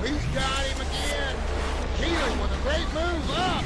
Oh, he's got him again. Keeling with a great move up.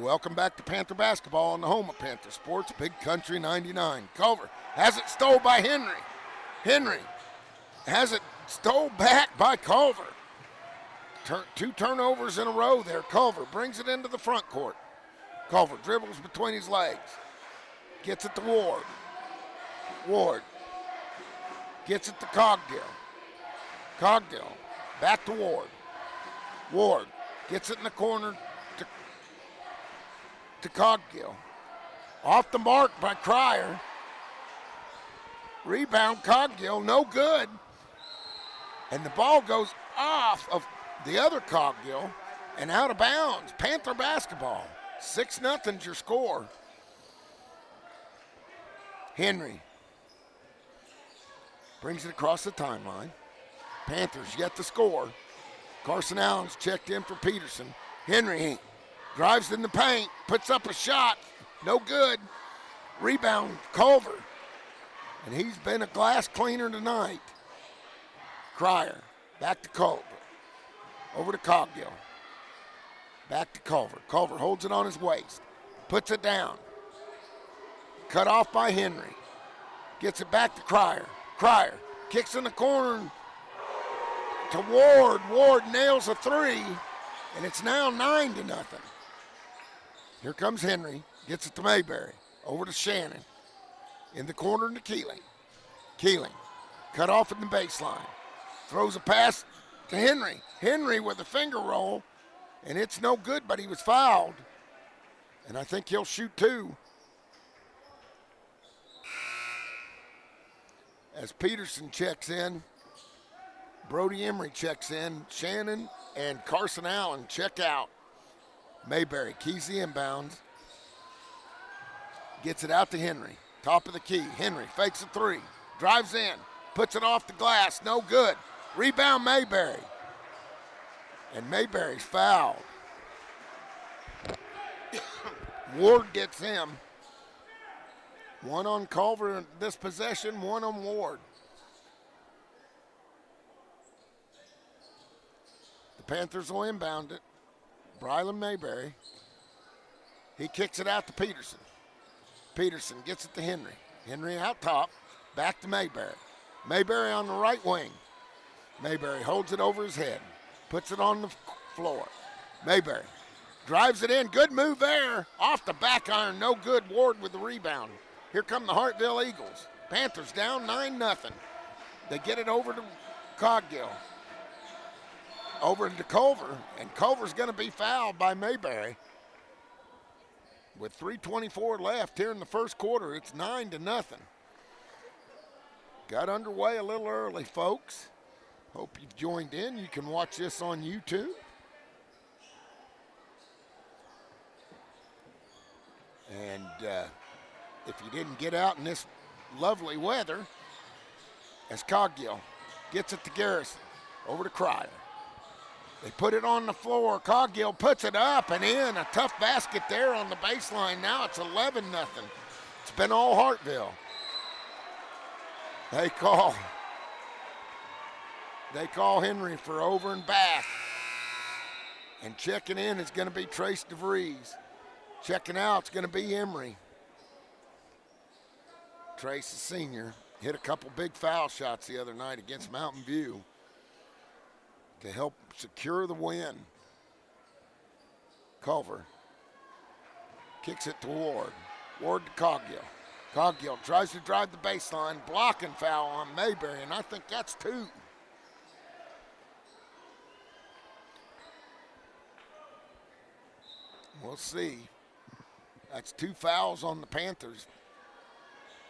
Welcome back to Panther basketball on the home of Panther Sports, Big Country 99. Culver has it stole by Henry. Henry has it stole back by Culver. Two turnovers in a row there. Culver brings it into the front court. Culver dribbles between his legs. Gets it to Ward. Ward gets it to Cogdill. Cogdill back to Ward. Ward gets it in the corner to Cogdill. Off the mark by Cryer. Rebound Cogdill, no good. And the ball goes off of the other Cogdill and out of bounds. Panther basketball. 6-0's your score. Henry brings it across the timeline. Panthers yet to score. Carson Allen's checked in for Peterson. Henry drives in the paint, puts up a shot, no good. Rebound, Culver. And he's been a glass cleaner tonight. Cryer, back to Culver. Over to Cogdill. Back to Culver. Culver holds it on his waist, puts it down. Cut off by Henry. Gets it back to Cryer. Cryer kicks in the corner to Ward. Ward nails a three, and it's now 9-0. Here comes Henry. Gets it to Mayberry. Over to Shannon. In the corner to Keeling. Keeling cut off at the baseline. Throws a pass to Henry. Henry with a finger roll, and it's no good, but he was fouled. And I think he'll shoot two. As Peterson checks in, Brody Emery checks in, Shannon and Carson Allen check out. Mayberry keys the inbounds, gets it out to Henry, top of the key. Henry fakes a three, drives in, puts it off the glass, no good. Rebound Mayberry, and Mayberry's fouled. Ward gets him. One on Culver in this possession, one on Ward. The Panthers will inbound it. Brylan Mayberry. He kicks it out to Peterson. Peterson gets it to Henry. Henry out top, back to Mayberry. Mayberry on the right wing. Mayberry holds it over his head, puts it on the floor. Mayberry drives it in, good move there. Off the back iron, no good. Ward with the rebound. Here come the Hartville Eagles. Panthers down 9-0. They get it over to Cogdill. Over to Culver, and Culver's going to be fouled by Mayberry. With 3:24 left here in the first quarter, it's 9-0. Got underway a little early, folks. Hope you've joined in. You can watch this on YouTube. And if you didn't get out in this lovely weather, as Cogdill gets it to Garrison, over to Cryer. They put it on the floor. Cogdill puts it up and in. A tough basket there on the baseline. Now it's 11-0. It's been all Hartville. They call Henry for over and back. And checking in is going to be Trace DeVries. Checking out is going to be Emery. Trace, the senior, hit a couple big foul shots the other night against Mountain View to help secure the win. Culver kicks it to Ward. Ward to Cogdill. Cogdill tries to drive the baseline, blocking foul on Mayberry, and I think that's two. We'll see. That's two fouls on the Panthers.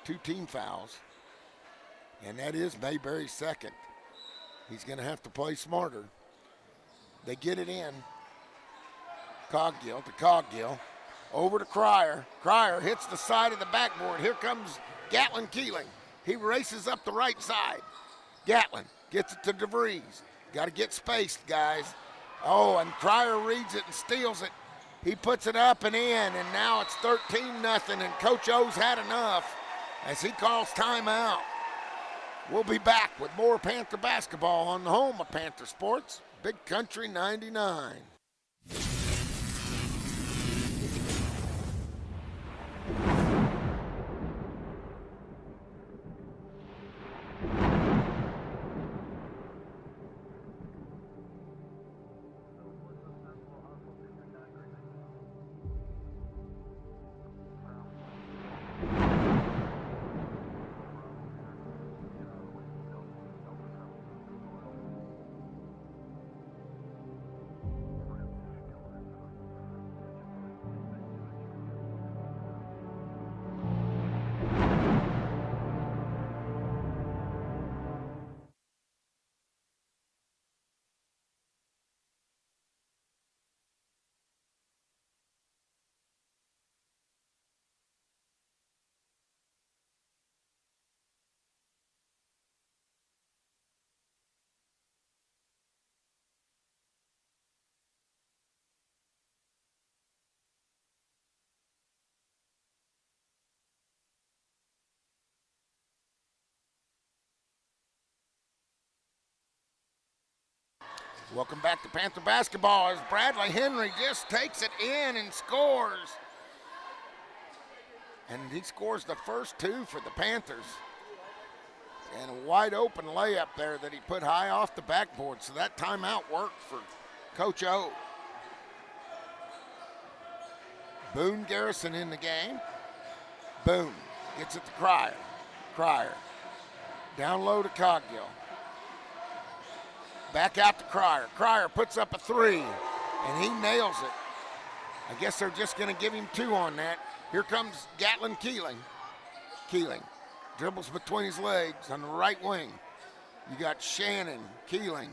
Two team fouls. And that is Mayberry's second. He's going to have to play smarter. They get it in. Cogdill to Cogdill. Over to Cryer. Cryer hits the side of the backboard. Here comes Gatlin Keeling. He races up the right side. Gatlin gets it to DeVries. Got to get spaced, guys. Oh, and Cryer reads it and steals it. He puts it up and in, and now it's 13-0, and Coach O's had enough as he calls timeout. We'll be back with more Panther basketball on the home of Panther Sports, Big Country 99. Welcome back to Panther basketball as Bradley Henry just takes it in and scores. And he scores the first two for the Panthers. And a wide open layup there that he put high off the backboard. So that timeout worked for Coach O. Boone Garrison in the game. Boone gets it to Cryer. Cryer down low to Coggill. Back out to Cryer. Cryer puts up a three, and he nails it. I guess they're just going to give him two on that. Here comes Gatlin Keeling. Keeling dribbles between his legs on the right wing. You got Shannon, Keeling,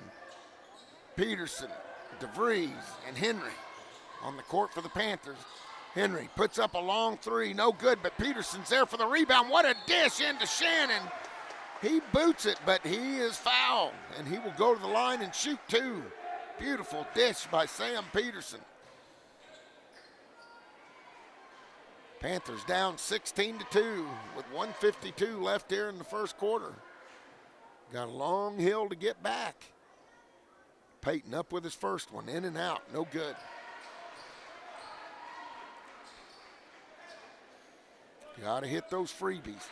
Peterson, DeVries, and Henry on the court for the Panthers. Henry puts up a long three, no good, but Peterson's there for the rebound. What a dish into Shannon. He boots it, but he is fouled, and he will go to the line and shoot two. Beautiful dish by Sam Peterson. Panthers down 16-2 with 1:52 left here in the first quarter. Got a long hill to get back. Peyton up with his first one, in and out, no good. You got to hit those freebies,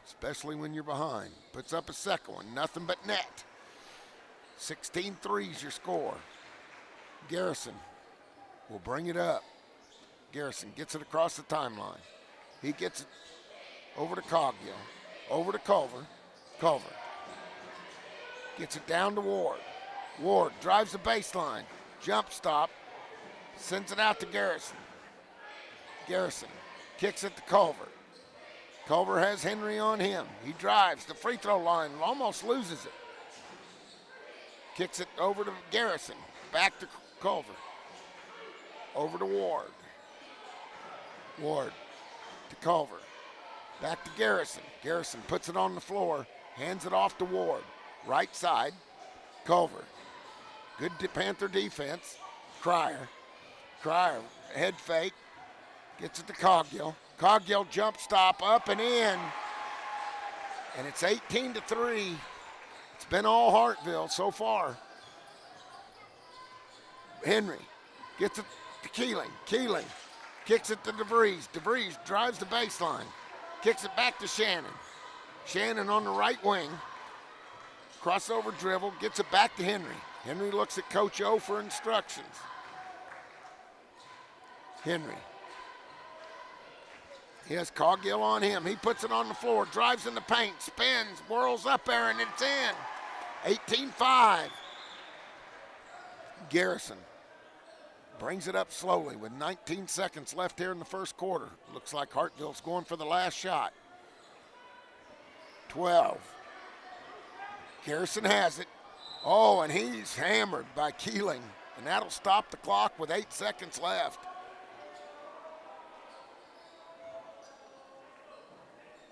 especially when you're behind. Puts up a second one, nothing but net. 16-3 is your score. Garrison will bring it up. Garrison gets it across the timeline. He gets it over to Coggill, over to Culver. Culver gets it down to Ward. Ward drives the baseline, jump stop, sends it out to Garrison. Garrison kicks it to Culver. Culver has Henry on him. He drives the free throw line, almost loses it. Kicks it over to Garrison, back to Culver. Over to Ward. Ward to Culver. Back to Garrison. Garrison puts it on the floor, hands it off to Ward. Right side, Culver. Good Panther defense. Cryer. Cryer, head fake. Gets it to Coggill. Coggill jump stop, up and in. And it's 18-3. It's been all Hartville so far. Henry gets it to Keeling. Keeling kicks it to DeVries. DeVries drives the baseline. Kicks it back to Shannon. Shannon on the right wing. Crossover dribble, gets it back to Henry. Henry looks at Coach O for instructions. Henry. He has Coggill on him. He puts it on the floor, drives in the paint, spins, whirls up there, and it's in. 18-5. Garrison brings it up slowly with 19 seconds left here in the first quarter. Looks like Hartville's going for the last shot. 12. Garrison has it. Oh, and he's hammered by Keeling, and that'll stop the clock with 8 seconds left.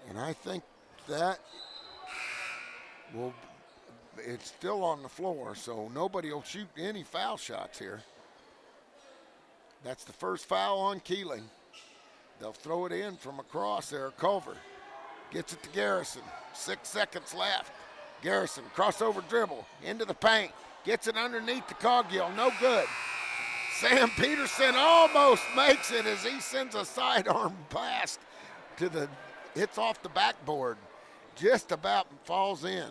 And I think that will, it's still on the floor, so nobody will shoot any foul shots here. That's the first foul on Keeling. They'll throw it in from across there. Culver gets it to Garrison. 6 seconds left. Garrison, crossover dribble, into the paint. Gets it underneath the Coggill, no good. Sam Peterson almost makes it as he sends a sidearm pass to the, hits off the backboard. Just about falls in.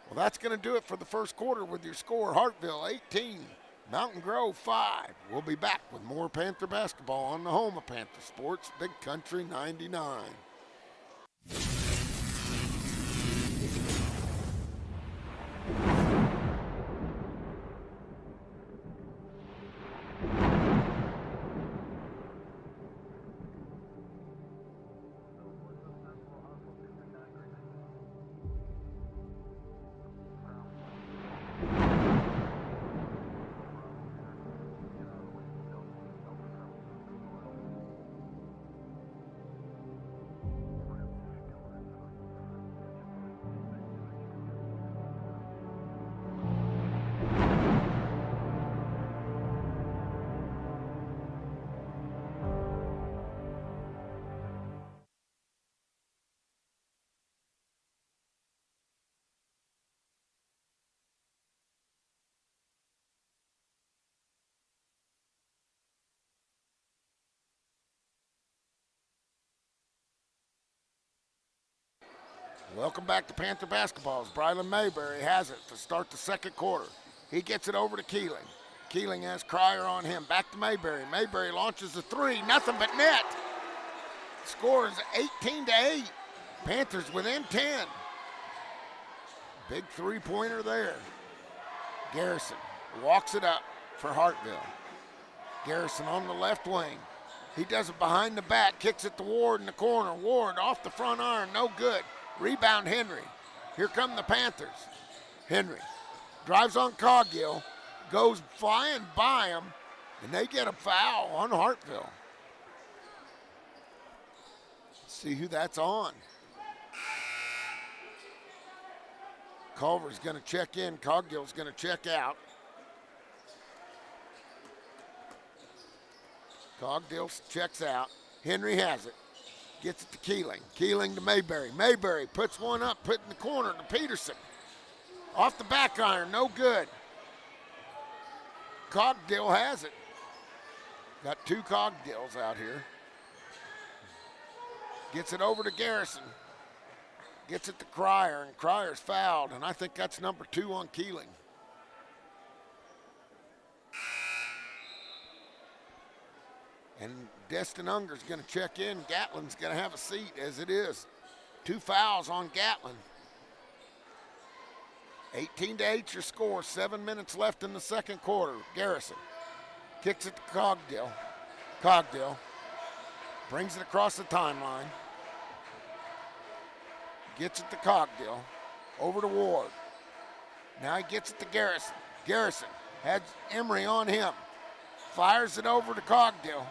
Well, that's going to do it for the first quarter with your score. Hartville 18, Mountain Grove 5. We'll be back with more Panther basketball on the home of Panther Sports, Big Country 99. Welcome back to Panther basketball as Brylan Mayberry has it to start the second quarter. He gets it over to Keeling. Keeling has Cryer on him. Back to Mayberry. Mayberry launches a three. Nothing but net. Score is 18-8. Panthers within 10. Big three-pointer there. Garrison walks it up for Hartville. Garrison on the left wing. He does it behind the back. Kicks it to Ward in the corner. Ward off the front iron. No good. Rebound Henry. Here come the Panthers. Henry drives on Coggill. Goes flying by him. And they get a foul on Hartville. See who that's on. Culver's going to check in. Coggill's going to check out. Cogdill checks out. Henry has it. Gets it to Keeling. Keeling to Mayberry. Mayberry puts one up, put in the corner to Peterson. Off the back iron, no good. Cogdill has it. Got two Cogdills out here. Gets it over to Garrison. Gets it to Cryer, and Cryer's fouled, and I think that's number 2 on Keeling. And Destin Unger's going to check in. Gatlin's going to have a seat as it is. 2 fouls on Gatlin. 18-8 your score. 7 minutes left in the second quarter. Garrison kicks it to Cogdill. Cogdill brings it across the timeline. Gets it to Cogdill. Over to Ward. Now he gets it to Garrison. Garrison has Emery on him. Fires it over to Cogdill.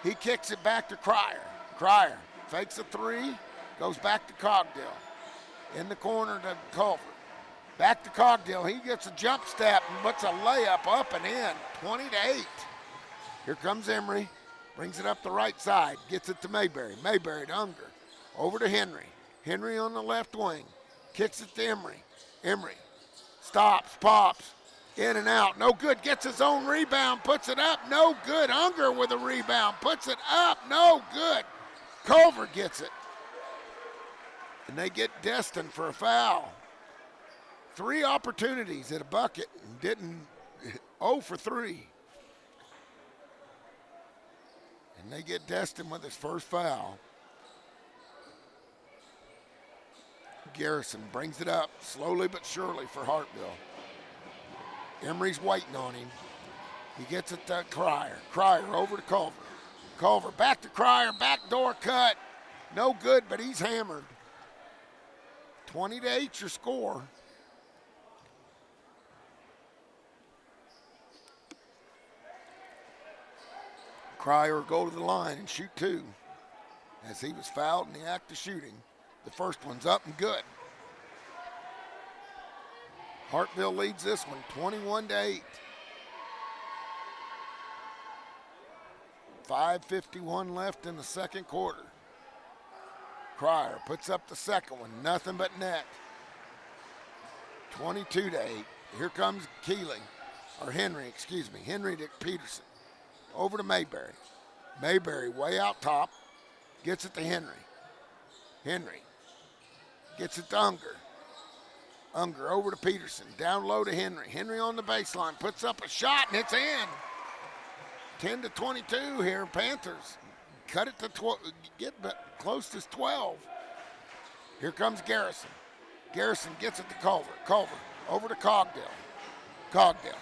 He kicks it back to Cryer. Cryer fakes a 3, goes back to Cogdill. In the corner to Culver. Back to Cogdill. He gets a jump step and puts a layup up and in. 20-8. Here comes Emery. Brings it up the right side. Gets it to Mayberry. Mayberry to Unger. Over to Henry. Henry on the left wing. Kicks it to Emery. Emery stops, pops. In and out, no good, gets his own rebound, puts it up, no good. Unger with a rebound, puts it up, no good. Culver gets it. And they get Destin for a foul. 3 opportunities at a bucket and didn't, 0 for 3. And they get Destin with his first foul. Garrison brings it up slowly but surely for Hartville. Emery's waiting on him. He gets it to Cryer. Cryer over to Culver. Culver back to Cryer. Backdoor cut. No good, but he's hammered. 20-8 your score. Cryer will go to the line and shoot 2 as he was fouled in the act of shooting. The first one's up and good. Hartville leads this one 21-8. 5:51 left in the second quarter. Cryer puts up the second one, nothing but net. 22-8. Here comes Keeling, or Henry, excuse me. Henry to Peterson. Over to Mayberry. Mayberry way out top. Gets it to Henry. Henry gets it to Unger. Unger over to Peterson. Down low to Henry. Henry on the baseline. Puts up a shot and it's in. 10-22 here, Panthers. Cut it to 12, get close to 12. Here comes Garrison. Garrison gets it to Culver. Culver over to Cogdill. Cogdill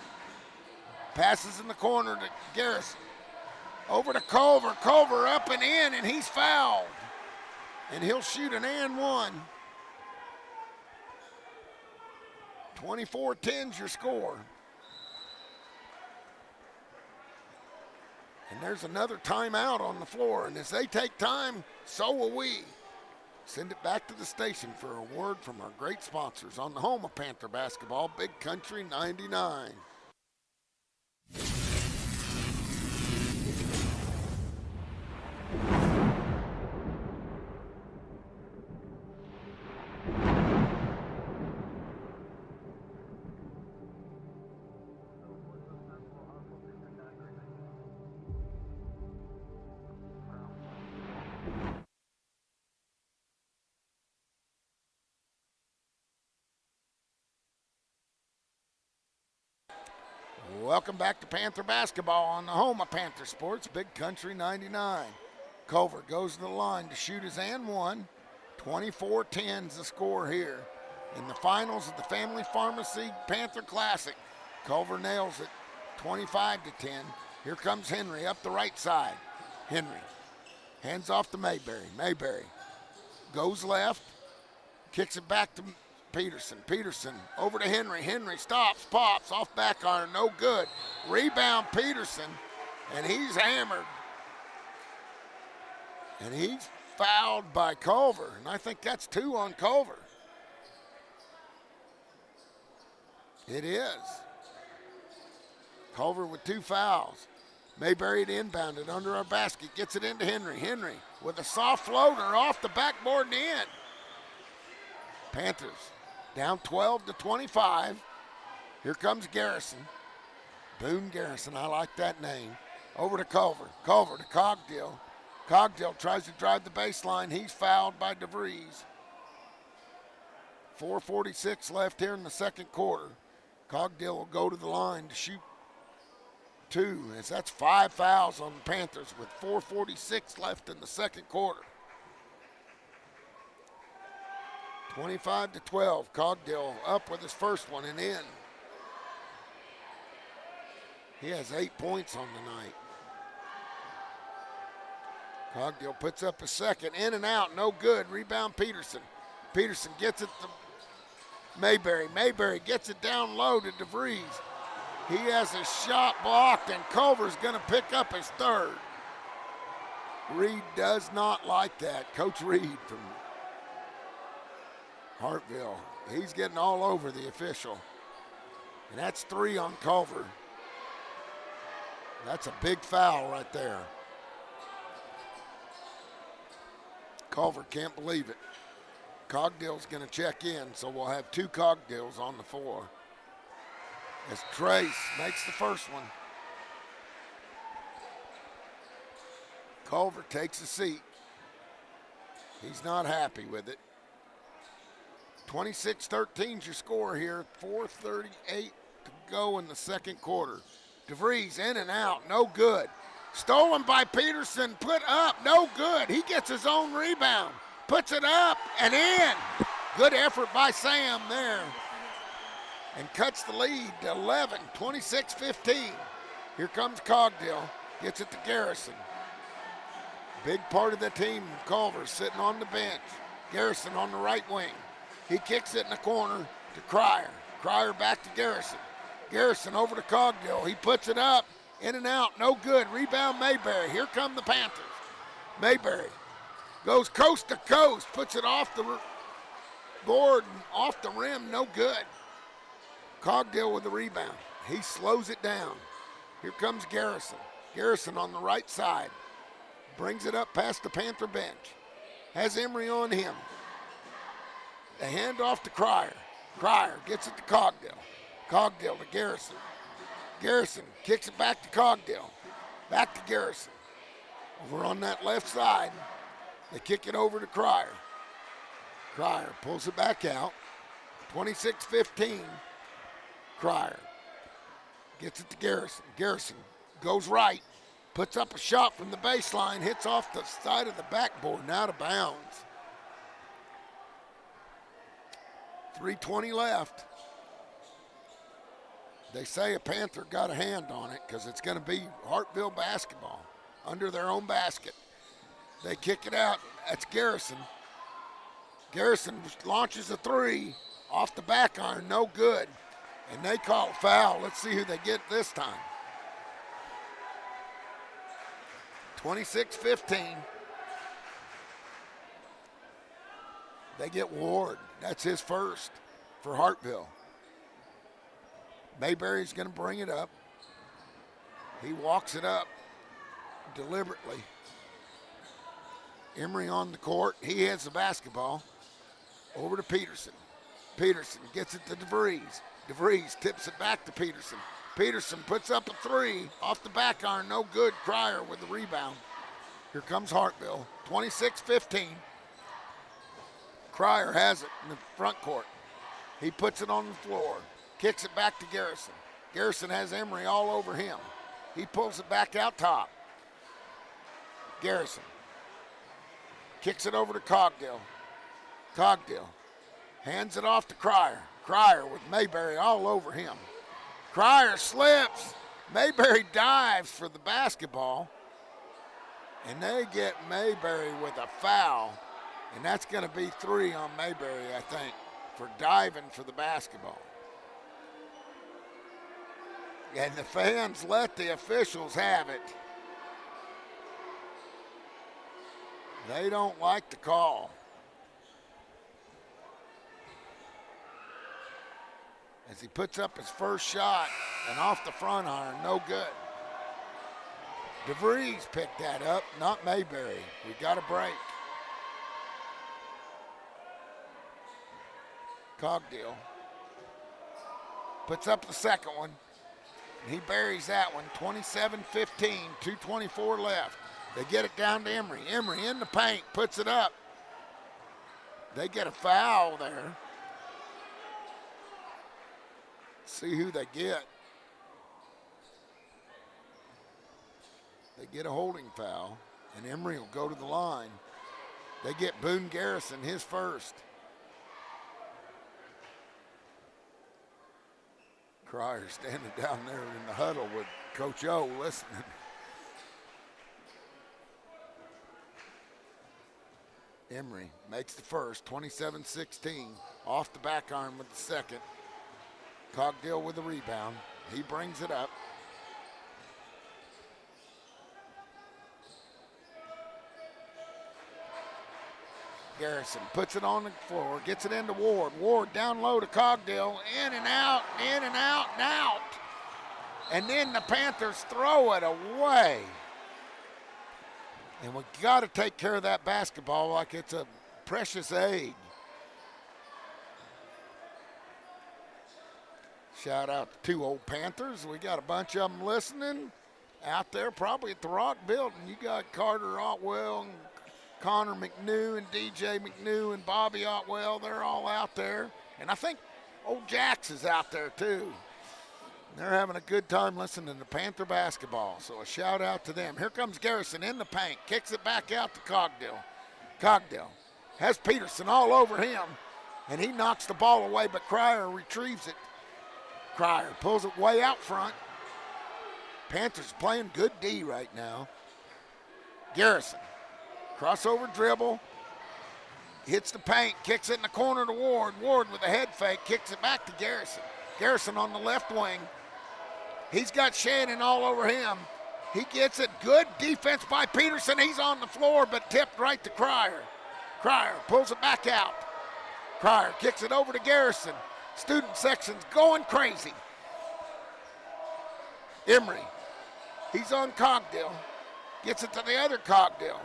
passes in the corner to Garrison. Over to Culver. Culver up and in, and he's fouled. And he'll shoot an and 1. 24-10's your score. And there's another timeout on the floor. And as they take time, so will we. Send it back to the station for a word from our great sponsors on the home of Panther basketball, Big Country 99. Welcome back to Panther basketball on the home of Panther Sports, Big Country 99. Culver goes to the line to shoot his and one. 24-10 is the score here. In the finals of the Family Pharmacy Panther Classic, Culver nails it 25-10. Here comes Henry up the right side. Henry hands off to Mayberry. Mayberry goes left, kicks it back to Peterson. Peterson over to Henry. Henry stops, pops, off back iron, no good. Rebound Peterson, and he's hammered. And he's fouled by Culver, and I think that's 2 on Culver. It is. Culver with 2 fouls. Mayberry to inbound it under our basket, gets it into Henry. Henry with a soft floater off the backboard and in. Panthers down 12-25. Here comes Garrison. Boone Garrison, I like that name. Over to Culver. Culver to Cogdill. Cogdill tries to drive the baseline. He's fouled by DeVries. 4:46 left here in the second quarter. Cogdill will go to the line to shoot 2. As that's 5 fouls on the Panthers with 4:46 left in the second quarter. 25-12. Cogdill up with his first one and in. He has 8 points on the night. Cogdill puts up a second, in and out, no good. Rebound Peterson. Peterson gets it to Mayberry. Mayberry gets it down low to DeVries. He has a shot blocked, and Culver's going to pick up his third. Reed does not like that. Coach Reed from Hartville. He's getting all over the official. And that's 3 on Culver. That's a big foul right there. Culver can't believe it. Cogdill's going to check in, so we'll have 2 Cogdills on the floor. As Trace makes the first one. Culver takes a seat. He's not happy with it. 26-13 is your score here. 4:38 to go in the second quarter. DeVries in and out, no good. Stolen by Peterson, put up, no good. He gets his own rebound, puts it up and in. Good effort by Sam there. And cuts the lead to 11, 26-15. Here comes Cogdill, gets it to Garrison. Big part of the team, Culver sitting on the bench. Garrison on the right wing. He kicks it in the corner to Cryer. Cryer back to Garrison. Garrison over to Cogdill. He puts it up, in and out, no good. Rebound Mayberry. Here come the Panthers. Mayberry goes coast to coast, puts it off the board and off the rim, no good. Cogdill with the rebound. He slows it down. Here comes Garrison. Garrison on the right side. Brings it up past the Panther bench. Has Emery on him. The handoff to Cryer. Cryer gets it to Cogdill. Cogdill to Garrison. Garrison kicks it back to Cogdill. Back to Garrison. Over on that left side, they kick it over to Cryer. Cryer pulls it back out. 26-15. Cryer gets it to Garrison. Garrison goes right, puts up a shot from the baseline, hits off the side of the backboard and out of bounds. 3:20 left. They say a Panther got a hand on it because it's going to be Hartville basketball under their own basket. They kick it out. That's Garrison. Garrison launches a 3 off the back iron, no good. And they call a foul. Let's see who they get this time. 26-15. They get Ward. That's his first for Hartville. Mayberry's going to bring it up. He walks it up deliberately. Emery on the court. He has the basketball. Over to Peterson. Peterson gets it to DeVries. DeVries tips it back to Peterson. Peterson puts up a 3 off the back iron. No good. Cryer with the rebound. Here comes Hartville. 26-15. Cryer has it in the front court. He puts it on the floor. Kicks it back to Garrison. Garrison has Emery all over him. He pulls it back out top. Garrison kicks it over to Cogdill. Cogdill hands it off to Cryer. Cryer with Mayberry all over him. Cryer slips. Mayberry dives for the basketball. And they get Mayberry with a foul. And that's going to be 3 on Mayberry, I think, for diving for the basketball. And the fans let the officials have it. They don't like the call. As he puts up his first shot and off the front iron, no good. DeVries picked that up, not Mayberry. We got a break. Cogdill puts up the second one. And he buries that one, 27-15, 2:24 left. They get it down to Emery. Emery in the paint, puts it up. They get a foul there. See who they get. They get a holding foul, and Emery will go to the line. They get Boone Garrison his first. Cryer standing down there in the huddle with Coach O listening. Emery makes the first, 27-16. Off the back iron with the second. Cogdill with the rebound. He brings it up. Garrison puts it on the floor, gets it into Ward. Ward down low to Cogdill, in and out, in and out, and out. And then the Panthers throw it away. And we got to take care of that basketball like it's a precious aid. Shout out to 2 old Panthers. We got a bunch of them listening out there, probably at the Rock Building. You got Carter Otwell and Connor McNew and DJ McNew and Bobby Otwell. They're all out there. And I think old Jax is out there too. They're having a good time listening to Panther basketball, so a shout out to them. Here comes Garrison in the paint, kicks it back out to Cogdill. Cogdill has Peterson all over him, and he knocks the ball away, but Cryer retrieves it. Cryer pulls it way out front. Panthers playing good D right now. Garrison, crossover dribble, hits the paint, kicks it in the corner to Ward. Ward with a head fake, kicks it back to Garrison. Garrison on the left wing. He's got Shannon all over him. He gets it. Good defense by Peterson. He's on the floor, but tipped right to Cryer. Cryer pulls it back out. Cryer kicks it over to Garrison. Student section's going crazy. Emery, he's on Cogdill. Gets it to the other Cogdill.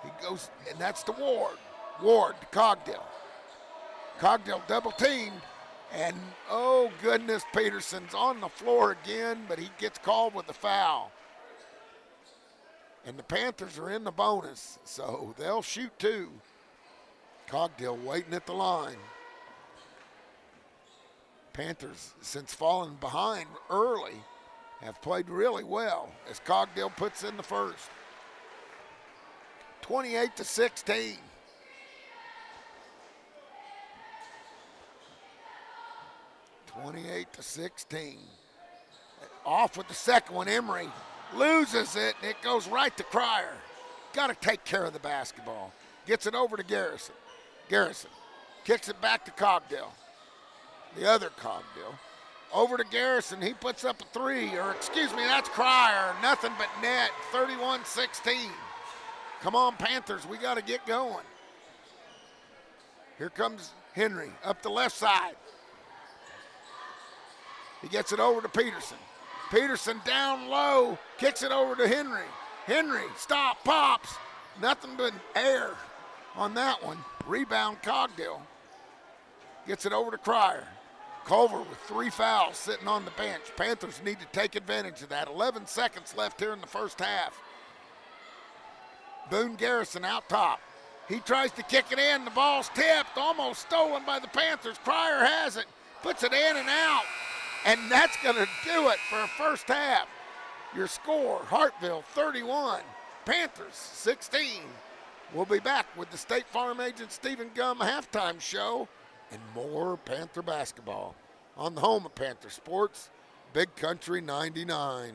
He goes, and that's to Ward. Ward to Cogdill. Cogdill double teamed. And, oh, goodness, Peterson's on the floor again, but he gets called with the foul. And the Panthers are in the bonus, so they'll shoot 2. Cogdill waiting at the line. Panthers, since falling behind early, have played really well as Cogdill puts in the first. 28-16. Off with the second one, Emery loses it, and it goes right to Cryer. Got to take care of the basketball. Gets it over to Garrison. Garrison kicks it back to Cogdill. The other Cogdill. Over to Garrison, he puts up a 3, or excuse me, that's Cryer. Nothing but net, 31-16. Come on, Panthers, we got to get going. Here comes Henry up the left side. He gets it over to Peterson. Peterson down low, kicks it over to Henry. Henry, stop, pops. Nothing but air on that one. Rebound, Cogdill. Gets it over to Cryer. Culver with 3 fouls sitting on the bench. Panthers need to take advantage of that. 11 seconds left here in the first half. Boone Garrison out top. He tries to kick it in. The ball's tipped, almost stolen by the Panthers. Cryer has it, puts it in and out. And that's going to do it for a first half. Your score, Hartville 31, Panthers 16. We'll be back with the State Farm agent Stephen Gum halftime show and more Panther basketball on the home of Panther Sports, Big Country 99.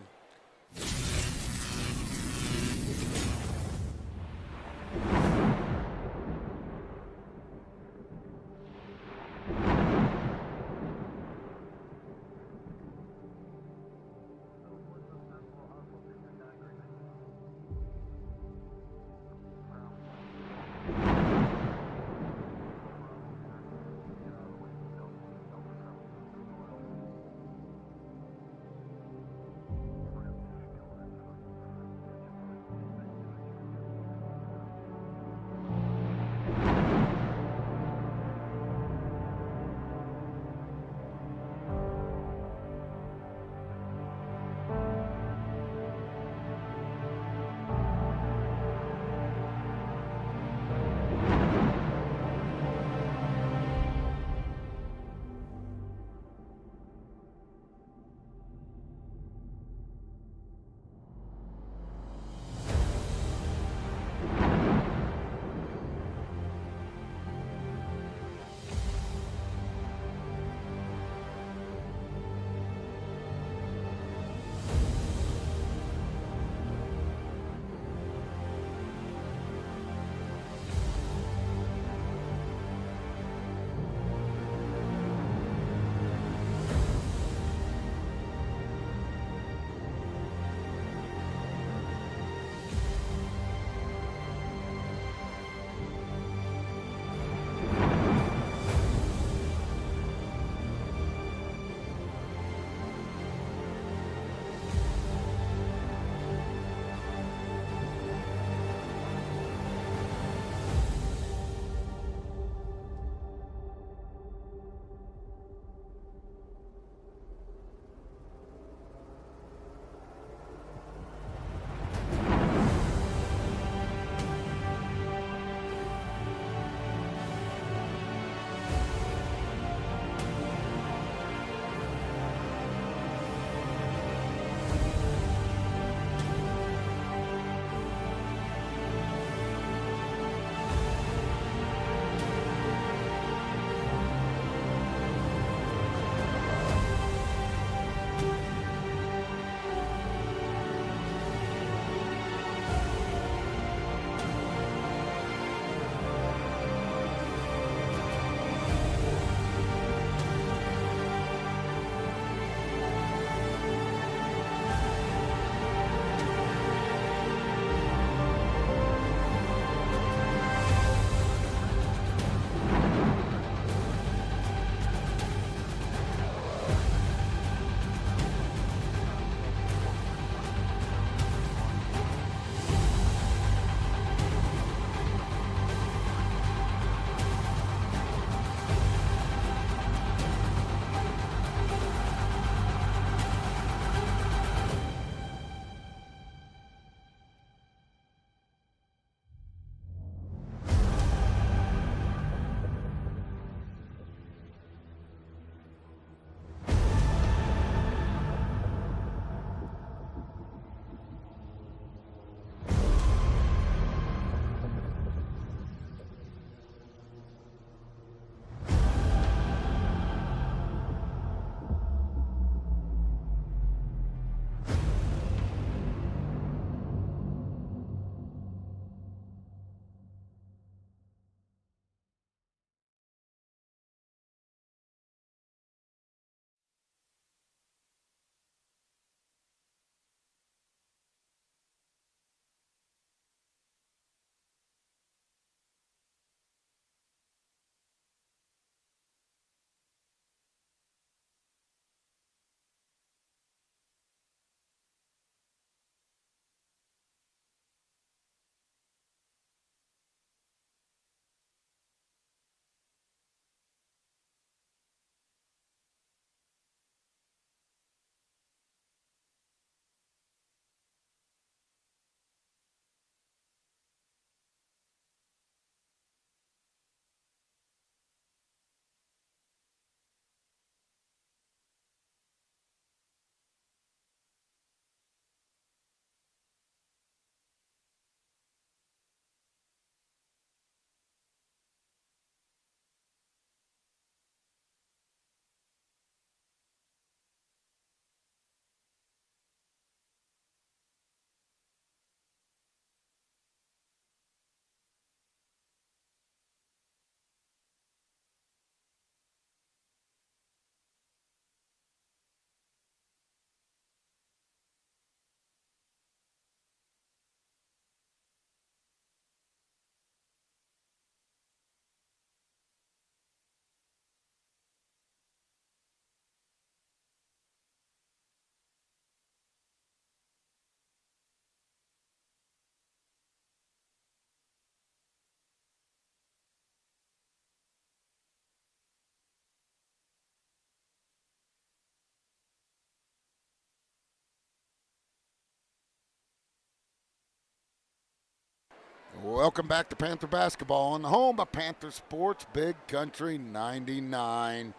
Welcome back to Panther basketball on the home of Panther Sports, Big Country 99.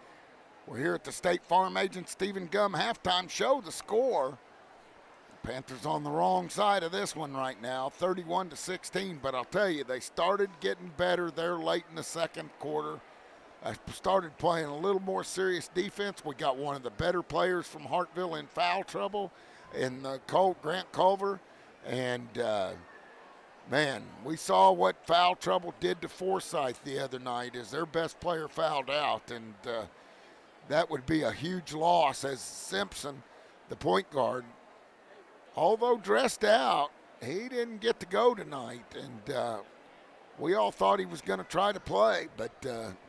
We're here at the State Farm Agent Stephen Gum halftime show. The score, Panthers on the wrong side of this one right now, 31-16. But I'll tell you, they started getting better there late in the second quarter. I started playing a little more serious defense. We got one of the better players from Hartville in foul trouble in Grant Culver. And, man, we saw what foul trouble did to Forsyth the other night as their best player fouled out. And that would be a huge loss as Simpson, the point guard, although dressed out, he didn't get to go tonight. And we all thought he was going to try to play, but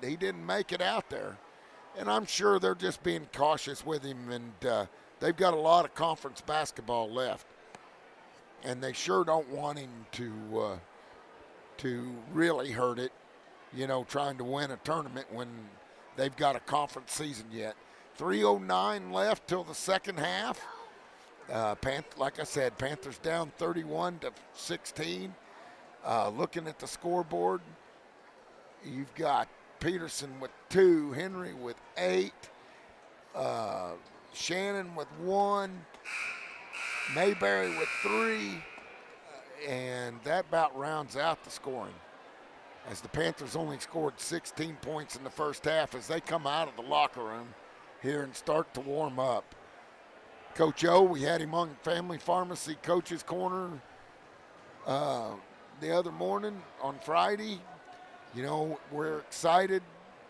he didn't make it out there. And I'm sure they're just being cautious with him, and they've got a lot of conference basketball left. And they sure don't want him to really hurt it, trying to win a tournament when they've got a conference season yet. 3:09 left till the second half. Like I said, Panthers down 31-16. Looking at the scoreboard, you've got Peterson with 2, Henry with 8, Shannon with 1, Mayberry with 3, and that about rounds out the scoring, as the Panthers only scored 16 points in the first half as they come out of the locker room here and start to warm up. Coach O, we had him on Family Pharmacy Coach's Corner the other morning on Friday. We're excited.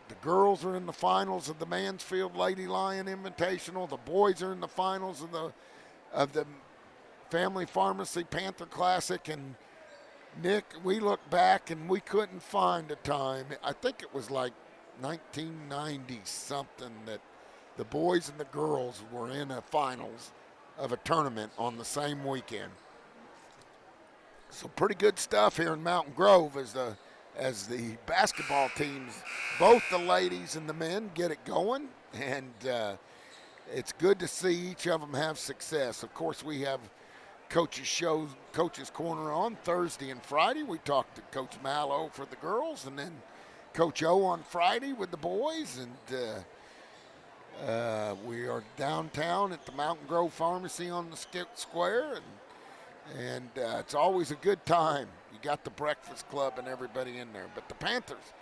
The girls are in the finals of the Mansfield Lady Lion Invitational. The boys are in the finals of the Family Pharmacy Panther Classic. And Nick, we look back and we couldn't find a time. I think it was like 1990 something that the boys and the girls were in a finals of a tournament on the same weekend. So pretty good stuff here in Mountain Grove as the basketball teams, both the ladies and the men, get it going. And it's good to see each of them have success. Of course, we have Coach's Corner on Thursday and Friday. We talked to Coach Mallow for the girls, and then Coach O on Friday with the boys. And we are downtown at the Mountain Grove Pharmacy on the Square, and it's always a good time. You got the Breakfast Club and everybody in there. But the Panthers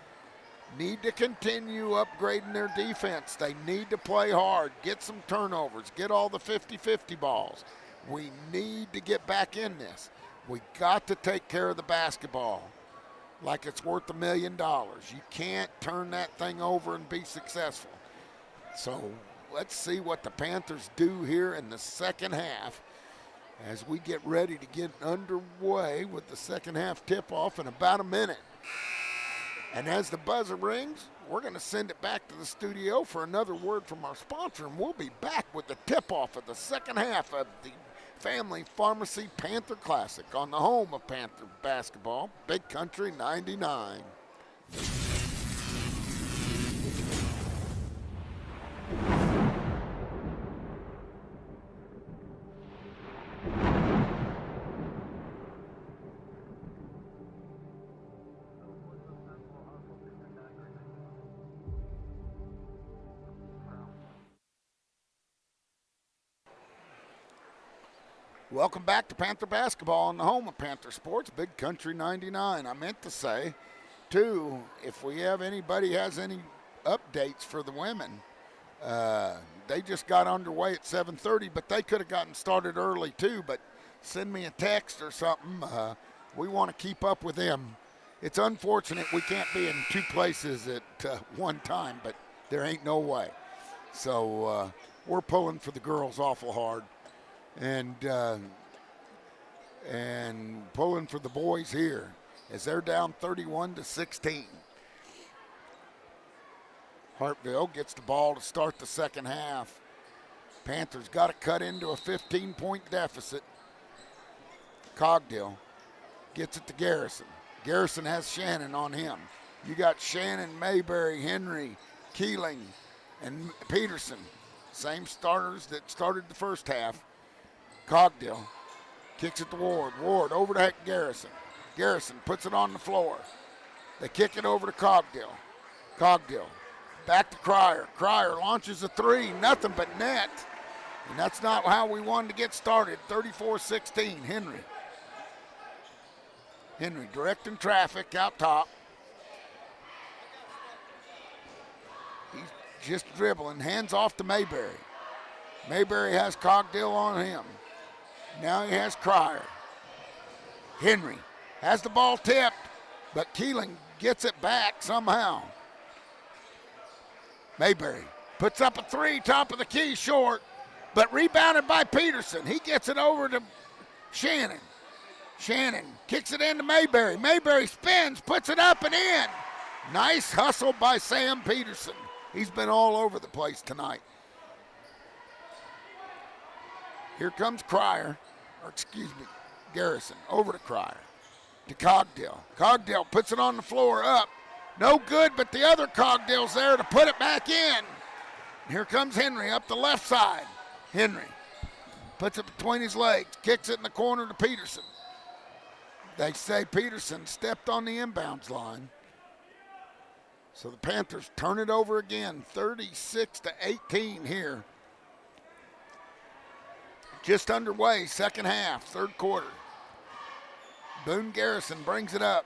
need to continue upgrading their defense. They need to play hard, get some turnovers, get all the 50-50 balls. We need to get back in this. We got to take care of the basketball like it's worth $1 million. You can't turn that thing over and be successful. So let's see what the Panthers do here in the second half as we get ready to get underway with the second half tip-off in about a minute. And as the buzzer rings, we're going to send it back to the studio for another word from our sponsor, and we'll be back with the tip-off of the second half of the Family Pharmacy Panther Classic on the home of Panther basketball, Big Country 99. Welcome back to Panther basketball on the home of Panther Sports, Big Country 99. I meant to say, too, if we have anybody has any updates for the women, they just got underway at 7:30, but they could have gotten started early, too. But send me a text or something. We want to keep up with them. It's unfortunate we can't be in two places at one time, but there ain't no way. So we're pulling for the girls awful hard. And pulling for the boys here as they're down 31-16. Hartville gets the ball to start the second half. Panthers got to cut into a 15-point deficit. Cogdill gets it to Garrison. Garrison has Shannon on him. You got Shannon, Mayberry, Henry, Keeling, and Peterson. Same starters that started the first half. Cogdill kicks it to Ward. Ward over to Garrison. Garrison puts it on the floor. They kick it over to Cogdill. Cogdill back to Cryer. Cryer launches a three, nothing but net. And that's not how we wanted to get started. 34-16, Henry. Henry directing traffic out top. He's just dribbling, hands off to Mayberry. Mayberry has Cogdill on him. Now he has Cryer. Henry has the ball tipped, but Keeling gets it back somehow. Mayberry puts up a three, top of the key, short, but rebounded by Peterson. He gets it over to Shannon. Shannon kicks it into Mayberry. Mayberry spins, puts it up and in. Nice hustle by Sam Peterson. He's been all over the place tonight. Here comes Cryer, or excuse me, Garrison, over to Cryer, to Cogdill. Cogdill puts it on the floor, up. No good, but the other Cogdill's there to put it back in. Here comes Henry up the left side. Henry puts it between his legs, kicks it in the corner to Peterson. They say Peterson stepped on the inbounds line. So the Panthers turn it over again, 36-18 here. Just underway, second half, third quarter. Boone Garrison brings it up.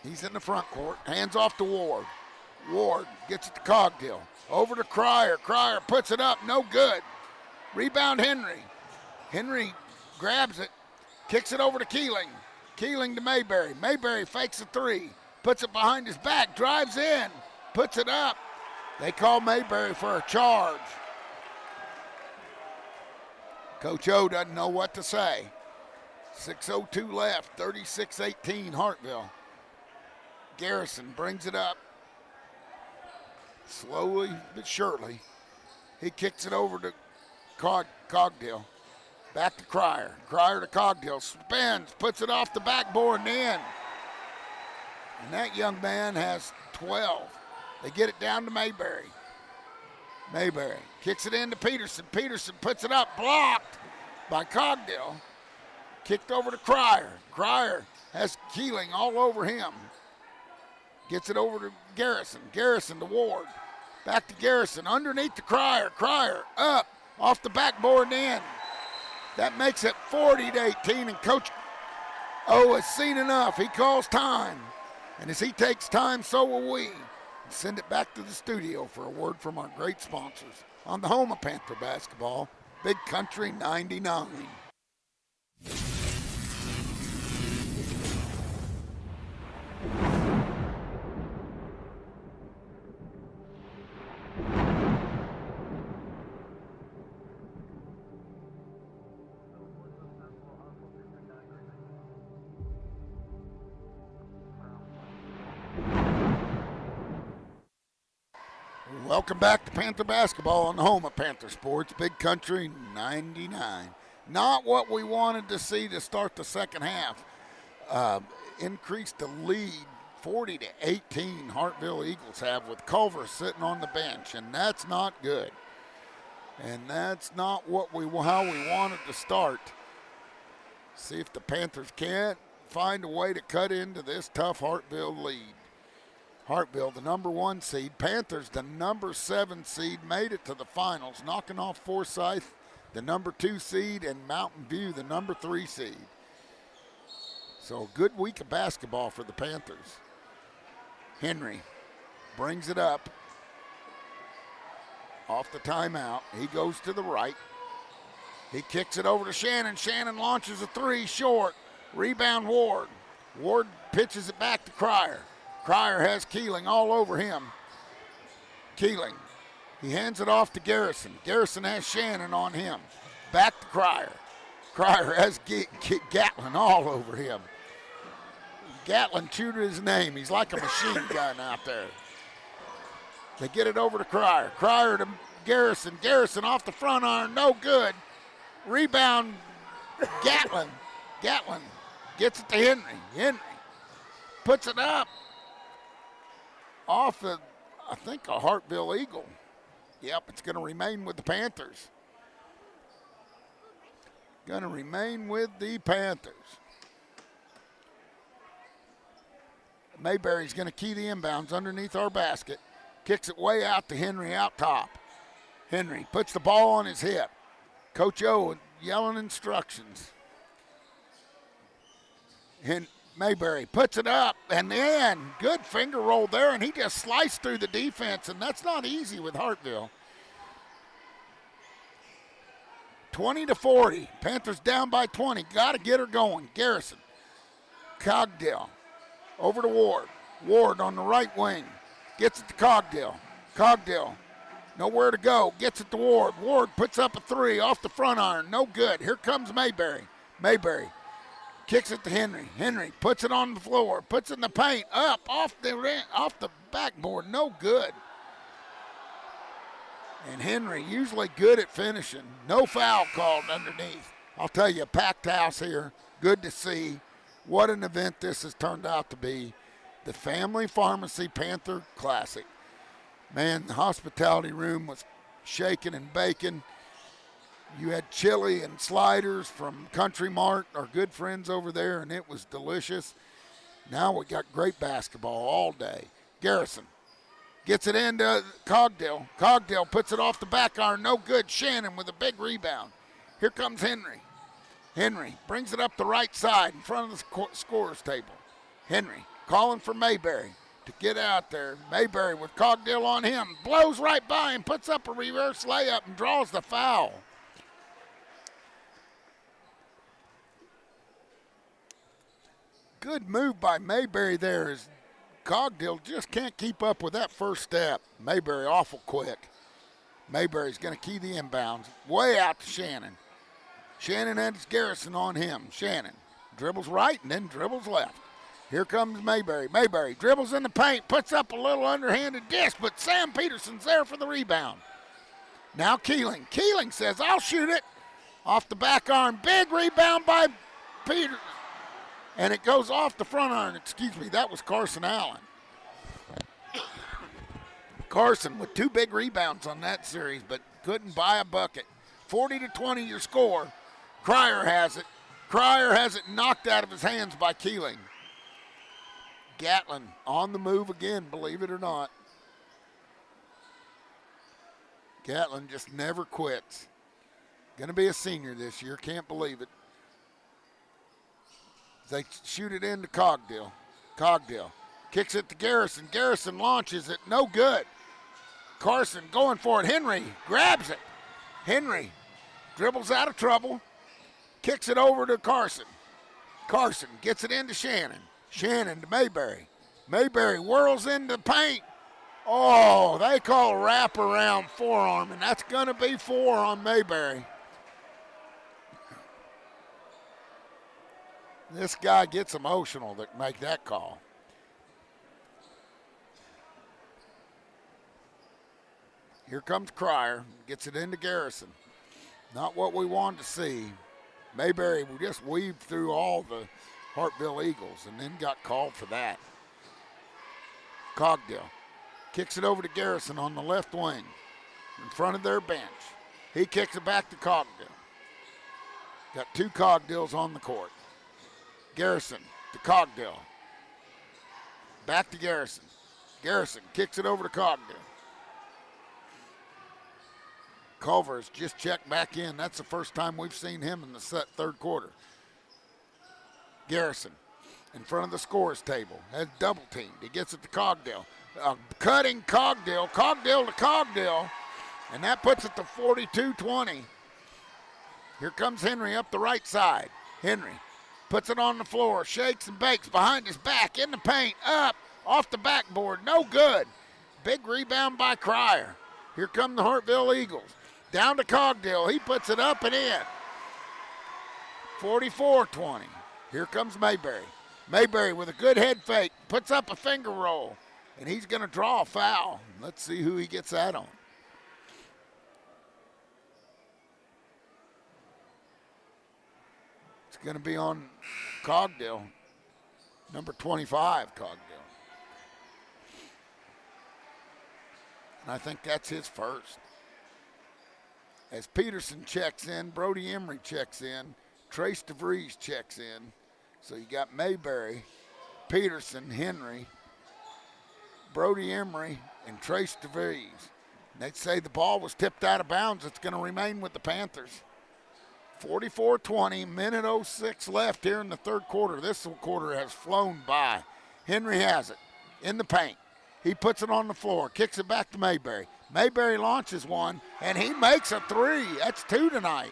He's in the front court, hands off to Ward. Ward gets it to Cogdill. Over to Cryer. Cryer puts it up, no good. Rebound Henry. Henry grabs it, kicks it over to Keeling. Keeling to Mayberry. Mayberry fakes a three, puts it behind his back, drives in, puts it up. They call Mayberry for a charge. Coach O doesn't know what to say. 6:02 left, 36-18 Hartville. Garrison brings it up. Slowly but surely. He kicks it over to Cogdill. Back to Cryer. Cryer to Cogdill. Spins, puts it off the backboard and in. And that young man has 12. They get it down to Mayberry. Mayberry kicks it into Peterson. Peterson puts it up, blocked by Cogdill. Kicked over to Cryer. Cryer has Keeling all over him. Gets it over to Garrison. Garrison to Ward. Back to Garrison, underneath to Cryer. Cryer up, off the backboard and in. That makes it 40-18, and Coach O has seen enough. He calls time. And as he takes time, so will we. Send it back to the studio for a word from our great sponsors on the home of Panther basketball, Big Country 99. Welcome back to Panther basketball on the home of Panther sports, Big Country 99. Not what we wanted to see to start the second half. Increased the lead 40-18 Hartville Eagles have, with Culver sitting on the bench, and that's not good. And that's not how we wanted to start. See if the Panthers can't find a way to cut into this tough Hartville lead. Hartville, the number 1 seed. Panthers, the number 7 seed, made it to the finals, knocking off Forsyth, the number 2 seed, and Mountain View, the number 3 seed. So a good week of basketball for the Panthers. Henry brings it up off the timeout. He goes to the right. He kicks it over to Shannon. Shannon launches a three, short. Rebound Ward. Ward pitches it back to Cryer. Cryer has Keeling all over him. Keeling, he hands it off to Garrison. Garrison has Shannon on him. Back to Cryer. Cryer has Gatlin all over him. Gatlin chewed his name. He's like a machine gun out there. They get it over to Cryer. Cryer to Garrison. Garrison off the front iron, no good. Rebound, Gatlin. Gatlin gets it to Henry. Henry puts it up. Off of, I think, a Hartville Eagle. Yep, it's going to remain with the Panthers. Going to remain with the Panthers. Mayberry's going to key the inbounds underneath our basket. Kicks it way out to Henry out top. Henry puts the ball on his hip. Coach O yelling instructions. Mayberry puts it up, and then good finger roll there, and he just sliced through the defense, and that's not easy with Hartville. 20-40. Panthers down by 20. Got to get her going. Garrison. Cogdell. Over to Ward. Ward on the right wing. Gets it to Cogdell. Cogdell. Nowhere to go. Gets it to Ward. Ward puts up a three off the front iron. No good. Here comes Mayberry. Mayberry kicks it to Henry. Henry puts it on the floor. Puts it in the paint. Up off the backboard. No good. And Henry usually good at finishing. No foul called underneath. I'll tell you, packed house here. Good to see. What an event this has turned out to be. The Family Pharmacy Panther Classic. Man, the hospitality room was shaking and baking. You had chili and sliders from Country Mart, our good friends over there, and it was delicious. Now we got great basketball all day. Garrison gets it into Cogdell. Cogdell puts it off the back iron. No good. Shannon with a big rebound. Here comes Henry. Henry brings it up the right side in front of the scorer's table. Henry calling for Mayberry to get out there. Mayberry with Cogdell on him. Blows right by him, puts up a reverse layup, and draws the foul. Good move by Mayberry there as Cogdell just can't keep up with that first step. Mayberry awful quick. Mayberry's going to key the inbounds. Way out to Shannon. Shannon has Garrison on him. Shannon dribbles right and then dribbles left. Here comes Mayberry. Mayberry dribbles in the paint, puts up a little underhanded dish, but Sam Peterson's there for the rebound. Now Keeling. Keeling says, I'll shoot it. Off the back arm. Big rebound by Peterson. And it goes off the front iron. Excuse me, that was Carson Allen. Carson with two big rebounds on that series, but couldn't buy a bucket. 40-20 your score. Cryer has it. Cryer has it knocked out of his hands by Keeling. Gatlin on the move again, believe it or not. Gatlin just never quits. Going to be a senior this year, can't believe it. They shoot it into Cogdell. Cogdell kicks it to Garrison. Garrison launches it, no good. Carson going for it. Henry grabs it. Henry dribbles out of trouble, kicks it over to Carson. Carson gets it into Shannon. Shannon to Mayberry. Mayberry whirls into the paint. Oh, they call a wraparound forearm, and that's going to be 4 on Mayberry. This guy gets emotional to make that call. Here comes Cryer, gets it into Garrison. Not what we wanted to see. Mayberry just weaved through all the Hartville Eagles and then got called for that. Cogdell kicks it over to Garrison on the left wing in front of their bench. He kicks it back to Cogdell. Got 2 Cogdells on the court. Garrison to Cogdell. Back to Garrison. Garrison kicks it over to Cogdell. Culver's just checked back in. That's the first time we've seen him in the third quarter. Garrison in front of the scorer's table. Has double teamed. He gets it to Cogdell. Cutting Cogdell. Cogdell to Cogdell. And that puts it to 42-20. Here comes Henry up the right side. Henry puts it on the floor. Shakes and bakes behind his back. In the paint. Up. Off the backboard. No good. Big rebound by Cryer. Here come the Hartville Eagles. Down to Cogdell. He puts it up and in. 44-20. Here comes Mayberry. Mayberry with a good head fake. Puts up a finger roll. And he's going to draw a foul. Let's see who he gets that on. It's going to be on Cogdell. Number 25, Cogdell. And I think that's his first. As Peterson checks in, Brody Emery checks in, Trace DeVries checks in. So you got Mayberry, Peterson, Henry, Brody Emery, and Trace DeVries. They'd say the ball was tipped out of bounds. It's going to remain with the Panthers. 44-20, minute 06 left here in the third quarter. This quarter has flown by. Henry has it in the paint. He puts it on the floor, kicks it back to Mayberry. Mayberry launches one, and he makes a three. That's two tonight.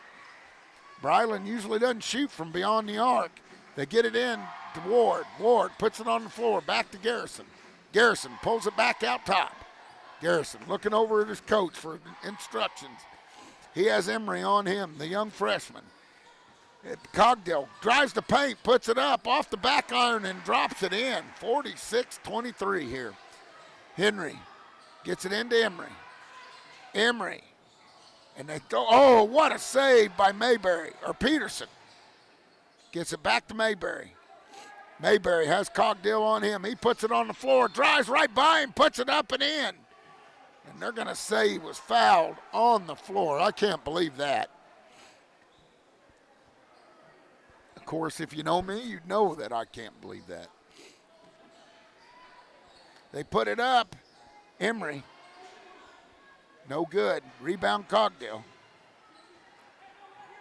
Bryland usually doesn't shoot from beyond the arc. They get it in to Ward. Ward puts it on the floor, back to Garrison. Garrison pulls it back out top. Garrison looking over at his coach for instructions. He has Emery on him, the young freshman. Cogdill drives the paint, puts it up off the back iron and drops it in. 46-23 here. Henry gets it into Emery. Emery. And they go, oh, what a save by Mayberry, or Peterson. Gets it back to Mayberry. Mayberry has Cogdill on him. He puts it on the floor, drives right by him, puts it up and in. And they're going to say he was fouled on the floor. I can't believe that. Of course, if you know me, you'd know that I can't believe that. They put it up. Emery. No good. Rebound Cogdill.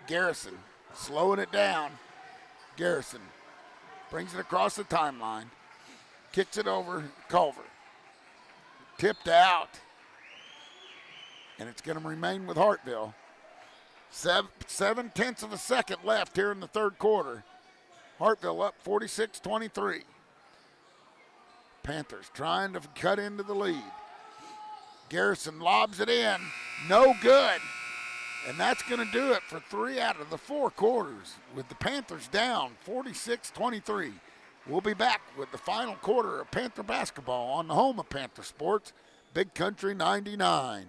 Garrison slowing it down. Garrison brings it across the timeline. Kicks it over. Culver. Tipped out. And it's going to remain with Hartville. 7/10 of a second left here in the third quarter. Hartville up 46-23. Panthers trying to cut into the lead. Garrison lobs it in. No good. And that's going to do it for 3 out of the 4 quarters with the Panthers down 46-23. We'll be back with the final quarter of Panther basketball on the home of Panther Sports, Big Country 99.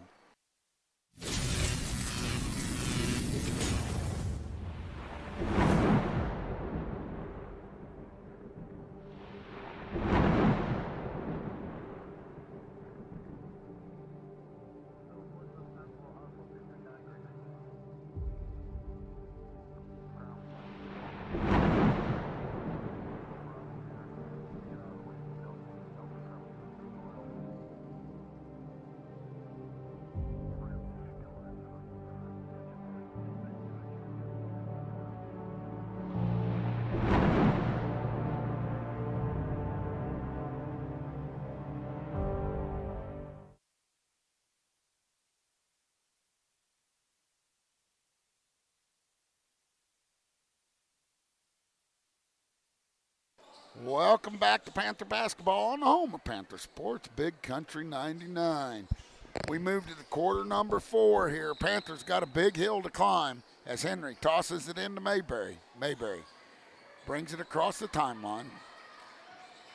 Welcome back to Panther basketball on the home of Panther Sports, Big Country 99. We move to the quarter number 4 here. Panthers got a big hill to climb as Henry tosses it into Mayberry. Mayberry brings it across the timeline.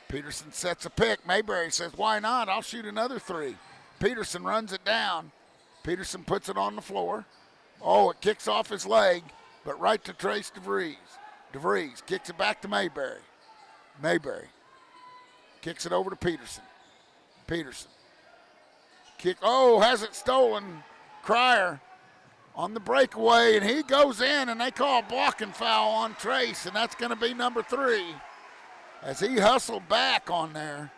Peterson sets a pick. Mayberry says, why not? I'll shoot another 3. Peterson runs it down. Peterson puts it on the floor. Oh, it kicks off his leg, but right to Trace DeVries. DeVries kicks it back to Mayberry. Mayberry kicks it over to Peterson. Peterson. Has it stolen. Cryer on the breakaway, and he goes in, and they call a blocking foul on Trace, and that's going to be number 3 as he hustled back on there.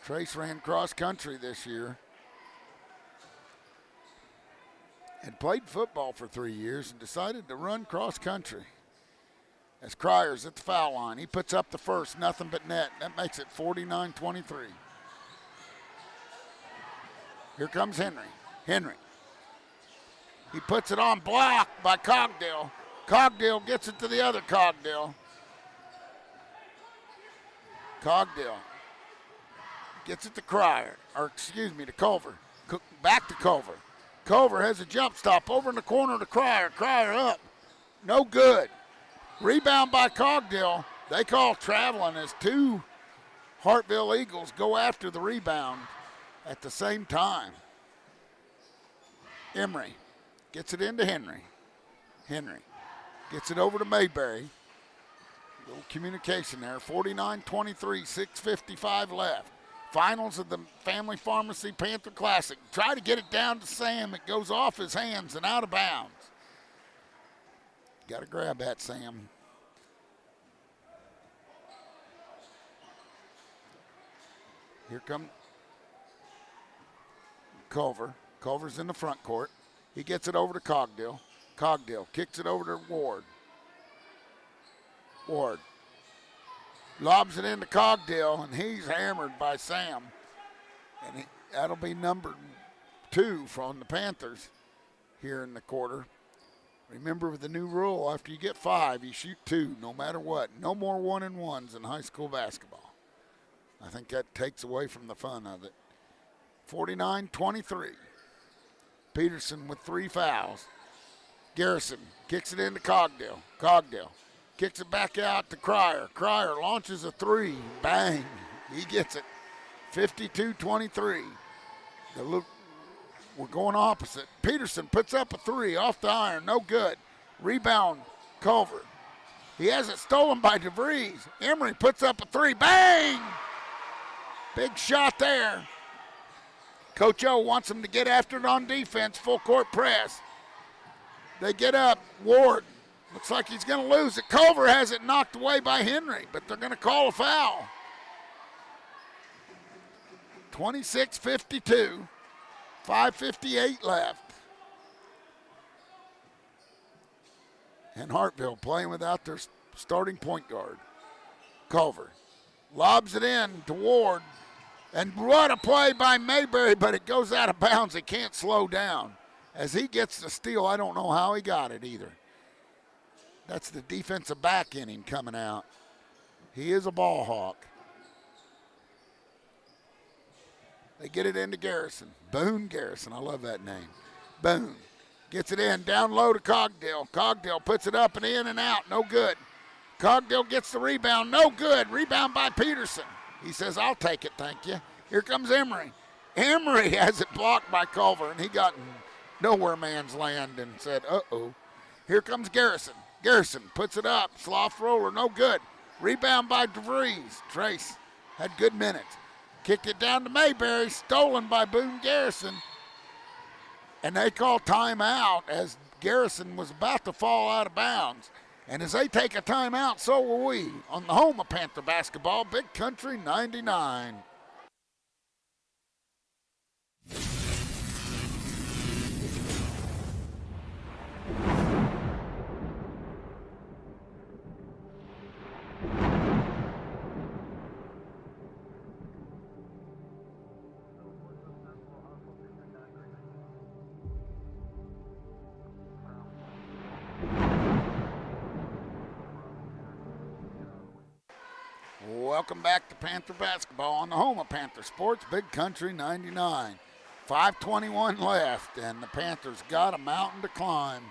Trace ran cross country this year. Had played football for 3 years and decided to run cross country. As Cryer's at the foul line. He puts up the first, nothing but net. That makes it 49-23. Here comes Henry. Henry. He puts it on block by Cogdill. Cogdill gets it to the other Cogdill. Cogdill gets it to to Culver. Back to Culver. Culver has a jump stop over in the corner to Cryer. Cryer up. No good. Rebound by Cogdill. They call traveling as 2 Hartville Eagles go after the rebound at the same time. Emery gets it into Henry. Henry gets it over to Mayberry. Little communication there. 49-23, 6:55 left. Finals of the Family Pharmacy Panther Classic. Try to get it down to Sam. It goes off his hands and out of bounds. Got to grab that, Sam. Here come Culver. Culver's in the front court. He gets it over to Cogdill. Cogdill kicks it over to Ward. Ward lobs it into Cogdill, and he's hammered by Sam. And that'll be number 2 from the Panthers here in the quarter. Remember, with the new rule, after you get 5, you shoot 2 no matter what. No more 1-and-1s in high school basketball. I think that takes away from the fun of it. 49-23. Peterson with 3 fouls. Garrison kicks it into Cogdill. Cogdill kicks it back out to Cryer. Cryer launches a 3. Bang. He gets it. 52-23. We're going opposite. Peterson puts up a 3 off the iron. No good. Rebound, Culver. He has it stolen by DeVries. Emery puts up a 3. Bang! Big shot there. Coach O wants him to get after it on defense. Full court press. They get up. Ward looks like he's going to lose it. Culver has it knocked away by Henry, but they're going to call a foul. 26-52. 5:58 left. And Hartville playing without their starting point guard. Culver lobs it in to Ward. And what a play by Mayberry, but it goes out of bounds. He can't slow down. As he gets the steal, I don't know how he got it either. That's the defensive back in him coming out. He is a ball hawk. They get it into Garrison. Boone Garrison. I love that name. Boone gets it in. Down low to Cogdill. Cogdill puts it up and in and out. No good. Cogdill gets the rebound. No good. Rebound by Peterson. He says, I'll take it, thank you. Here comes Emery. Emery has it blocked by Culver, and he got in nowhere man's land and said, uh-oh. Here comes Garrison. Garrison puts it up. Sloth roller. No good. Rebound by DeVries. Trace had good minutes. Kicked it down to Mayberry, stolen by Boone Garrison. And they call timeout as Garrison was about to fall out of bounds. And as they take a timeout, so will we on the home of Panther basketball, Big Country 99. Welcome back to Panther basketball on the home of Panther Sports, Big Country 99. 5:21 left, and the Panthers got a mountain to climb.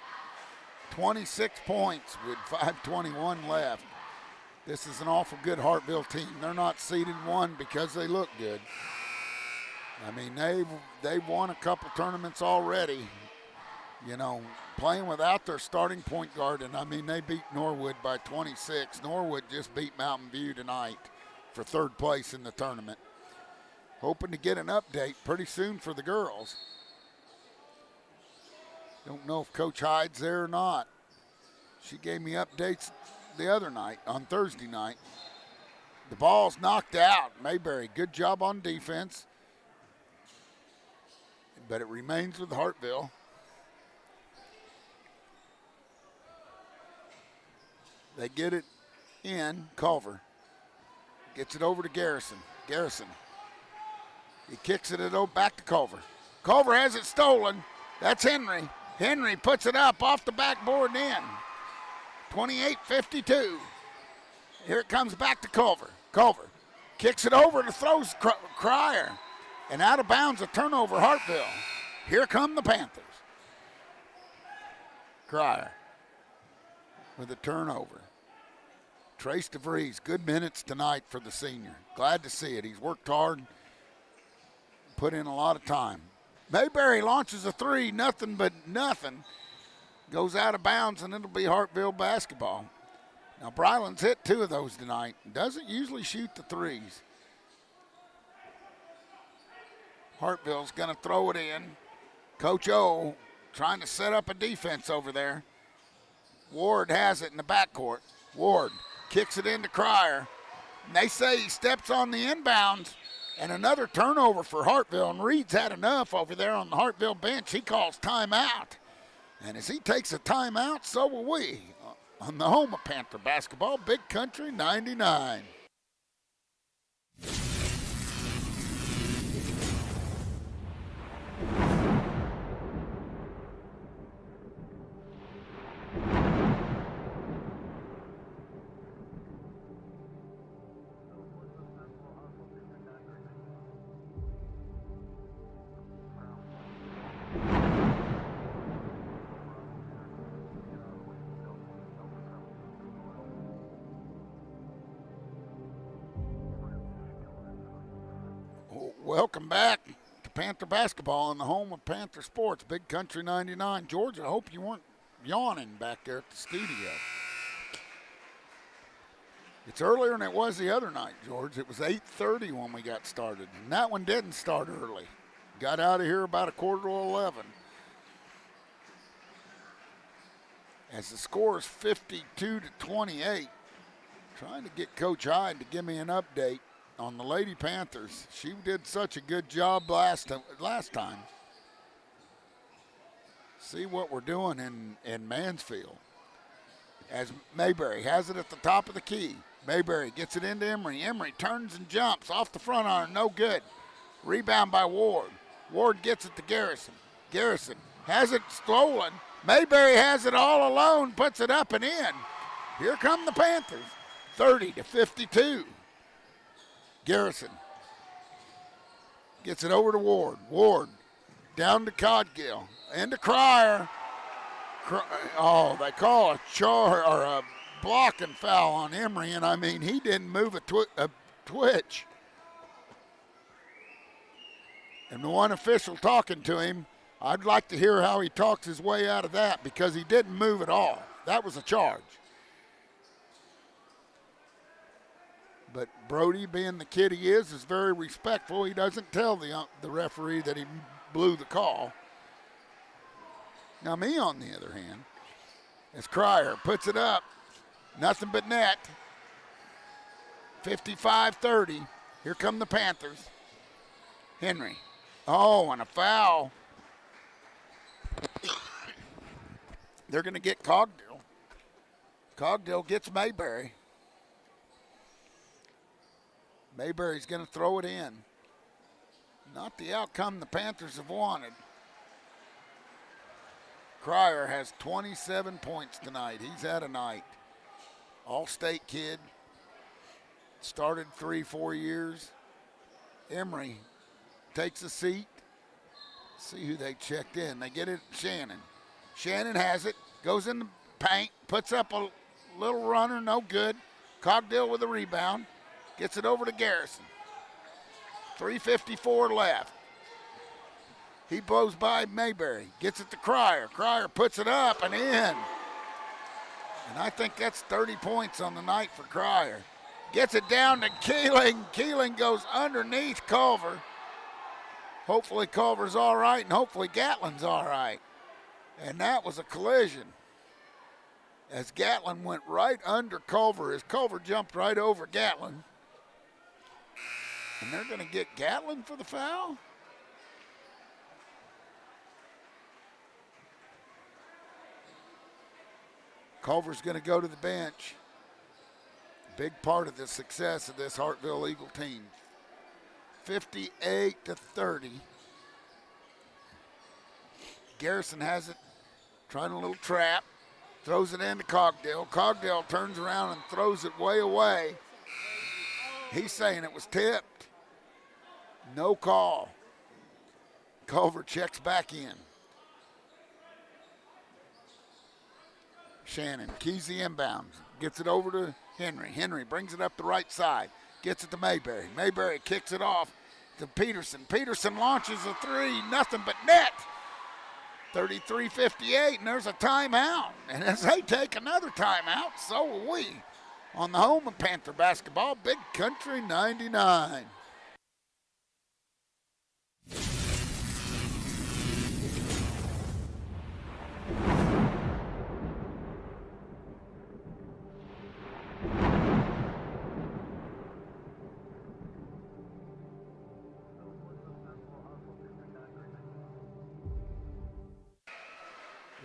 26 points with 5:21 left. This is an awful good Hartville team. They're not seeded 1 because they look good. I mean, they've won a couple tournaments already, you know, playing without their starting point guard. And, I mean, they beat Norwood by 26. Norwood just beat Mountain View tonight for 3rd place in the tournament. Hoping to get an update pretty soon for the girls. Don't know if Coach Hyde's there or not. She gave me updates the other night, on Thursday night. The ball's knocked out. Mayberry, good job on defense. But it remains with Hartville. They get it in. Culver gets it over to Garrison. Garrison. He kicks it back to Culver. Culver has it stolen. That's Henry. Henry puts it up off the backboard and in. 28-52. Here it comes back to Culver. Culver kicks it over and throws Cryer. And out of bounds, a turnover, Hartville. Here come the Panthers. Cryer with a turnover. Trace DeVries, good minutes tonight for the senior. Glad to see it. He's worked hard, put in a lot of time. Mayberry launches a 3, nothing but nothing. Goes out of bounds, and it'll be Hartville basketball. Now, Bryland's hit 2 of those tonight. Doesn't usually shoot the 3s. Hartville's going to throw it in. Coach O trying to set up a defense over there. Ward has it in the backcourt. Ward kicks it into Cryer. And they say he steps on the inbounds, And another turnover for Hartville, and Reed's had enough over there on the Hartville bench. He calls timeout. And as he takes a timeout, so will we. On the home of Panther basketball, Big Country 99. Welcome back to Panther basketball in the home of Panther sports, Big Country 99. George, I hope you weren't yawning back there at the studio. It's earlier than it was the other night, George. It was 8:30 when we got started, and that one didn't start early. Got out of here about a quarter to 11. As the score is 52-28, trying to get Coach Hyde to give me an update on the Lady Panthers. She did such a good job last time. See what we're doing in Mansfield. As Mayberry has it at the top of the key. Mayberry gets it into Emery. Emery turns and jumps off the front iron. No good. Rebound by Ward. Ward gets it to Garrison. Garrison has it stolen. Mayberry has it all alone. Puts it up and in. Here come the Panthers. 30-52. Garrison gets it over to Ward. Ward down to Codgill. Into Cryer. Oh, they call a block and foul on Emery, and I mean, he didn't move a twitch. And the one official talking to him, I'd like to hear how he talks his way out of that, because he didn't move at all. That was a charge. But Brody, being the kid he is very respectful. He doesn't tell the referee that he blew the call. Now me, on the other hand, as Cryer puts it up, nothing but net. 55-30. Here come the Panthers. Henry. Oh, and a foul. They're going to get Cogdill. Cogdill gets Mayberry. Mayberry's going to throw it in. Not the outcome the Panthers have wanted. Cryer has 27 points tonight. He's had a night. All-state kid. Started 3-4 years. Emery takes a seat. See who they checked in. They get it, Shannon. Shannon has it. Goes in the paint. Puts up a little runner. No good. Cogdill with a rebound. Gets it over to Garrison. 3:54 left. He blows by Mayberry. Gets it to Cryer. Cryer puts it up and in. And I think that's 30 points on the night for Cryer. Gets it down to Keeling. Keeling goes underneath Culver. Hopefully Culver's all right, and hopefully Gatlin's all right. And that was a collision. As Gatlin went right under Culver, as Culver jumped right over Gatlin. And they're going to get Gatlin for the foul? Culver's going to go to the bench. Big part of the success of this Hartville Eagle team. 58-30. Garrison has it, trying a little trap. Throws it into Cogdill. Cogdill turns around and throws it way away. He's saying it was tipped. No call. Culver checks back in. Shannon keys the inbounds. Gets it over to Henry. Henry brings it up the right side. Gets it to Mayberry. Mayberry kicks it off to Peterson. Peterson launches a three. Nothing but net. 33-58, and there's a timeout. And as they take another timeout, so will we. On the home of Panther basketball, Big Country 99.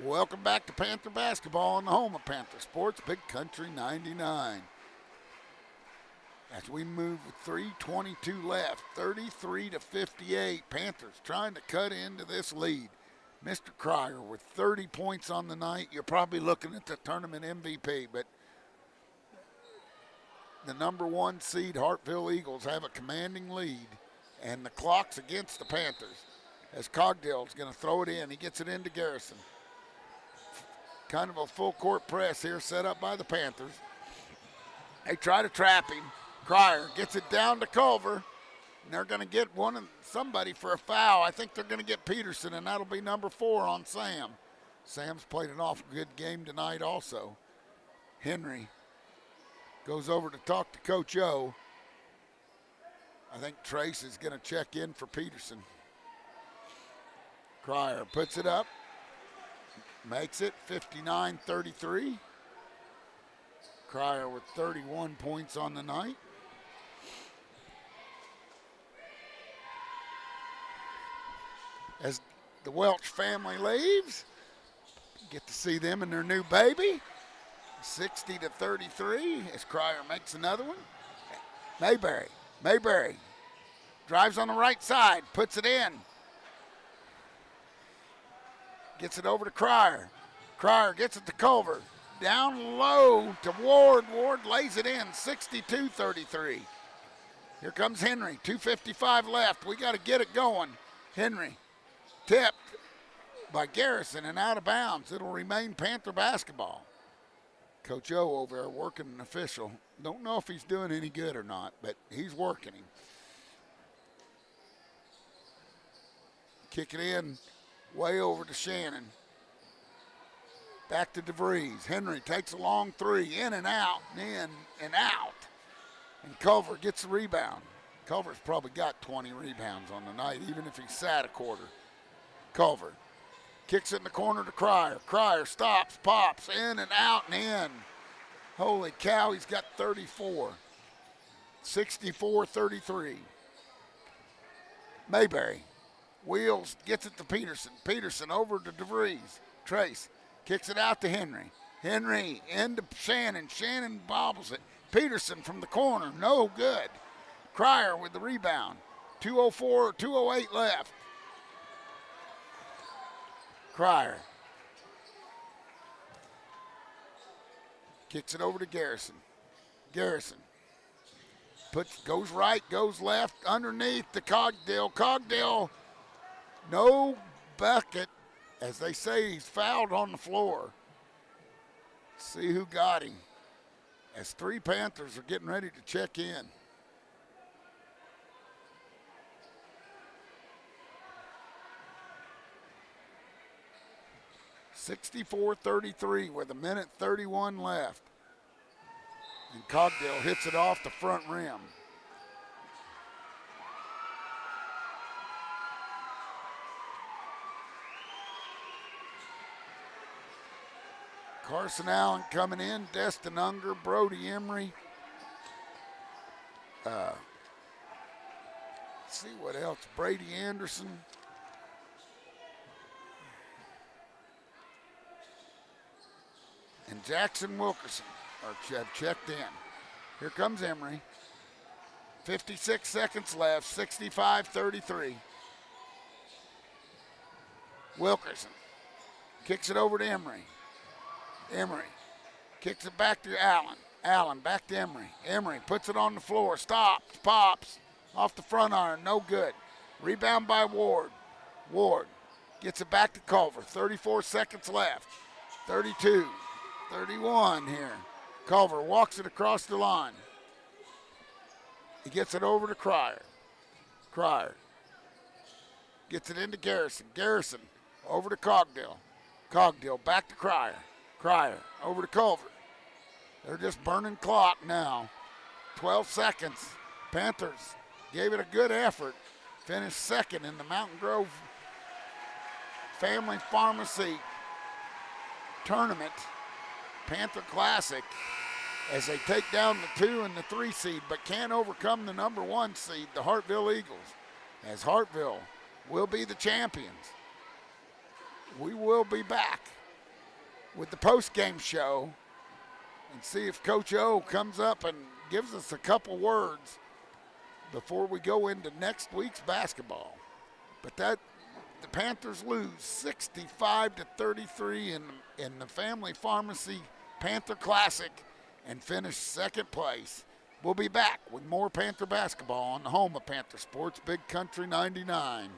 Welcome back to Panther basketball on the home of Panther Sports, Big Country 99. As we move with 3:22 left, 33-58. Panthers trying to cut into this lead. Mr. Cryer with 30 points on the night. You're probably looking at the tournament MVP, but the number 1 seed Hartville Eagles have a commanding lead, and the clock's against the Panthers as Cogdale's going to throw it in. He gets it into Garrison. Kind of a full court press here set up by the Panthers. They try to trap him. Cryer gets it down to Culver, and they're going to get somebody for a foul. I think they're going to get Peterson, and that'll be number 4 on Sam. Sam's played an awful good game tonight also. Henry goes over to talk to Coach O. I think Trace is going to check in for Peterson. Cryer puts it up. Makes it 59-33. Cryer with 31 points on the night. As the Welch family leaves, get to see them and their new baby. 60-33 as Cryer makes another one. Mayberry drives on the right side, puts it in. Gets it over to Cryer. Cryer gets it to Culver. Down low to Ward. Ward lays it in, 62-33. Here comes Henry, 2:55 left. We got to get it going. Henry tipped by Garrison and out of bounds. It'll remain Panther basketball. Coach O over there working an official. Don't know if he's doing any good or not, but he's working him. Kick it in. Way over to Shannon. Back to DeVries. Henry takes a long 3. In and out. In and out. And Culver gets the rebound. Culver's probably got 20 rebounds on the night, even if he sat a quarter. Culver kicks it in the corner to Cryer. Cryer stops, pops, in and out and in. Holy cow, he's got 34. 64-33. Mayberry. Wheels, gets it to Peterson. Peterson over to DeVries. Trace kicks it out to Henry. Henry into Shannon. Shannon bobbles it. Peterson from the corner, no good. Cryer with the rebound. 2:08 left. Cryer kicks it over to Garrison. Garrison goes right, goes left, underneath to Cogdale. Cogdale, no bucket. As they say, he's fouled on the floor. See who got him. As 3 Panthers are getting ready to check in. (64-33) with 1:31 left. And Cogdale hits it off the front rim. Carson Allen coming in, Destin Unger, Brody Emery. Let's see what else. Brady Anderson. And Jackson Wilkerson have checked in. Here comes Emery. 56 seconds left, 65-33. Wilkerson kicks it over to Emery. Emery kicks it back to Allen. Allen back to Emery. Emery puts it on the floor. Stops, pops, off the front iron, no good. Rebound by Ward. Ward gets it back to Culver. 34 seconds left. 32, 31 here. Culver walks it across the line. He gets it over to Cryer. Cryer gets it into Garrison. Garrison over to Cogdale. Cogdale back to Cryer. Cryer over to Culver. They're just burning clock now. 12 seconds. Panthers gave it a good effort. Finished second in the Mountain Grove Family Pharmacy Tournament. Panther Classic as they take down the 2 and the 3 seed, but can't overcome the number 1 seed, the Hartville Eagles, as Hartville will be the champions. We will be back with the post-game show and see if Coach O comes up and gives us a couple words before we go into next week's basketball. But the Panthers lose 65-33 in the Family Pharmacy Panther Classic and finish second place. We'll be back with more Panther basketball on the home of Panther Sports, Big Country 99.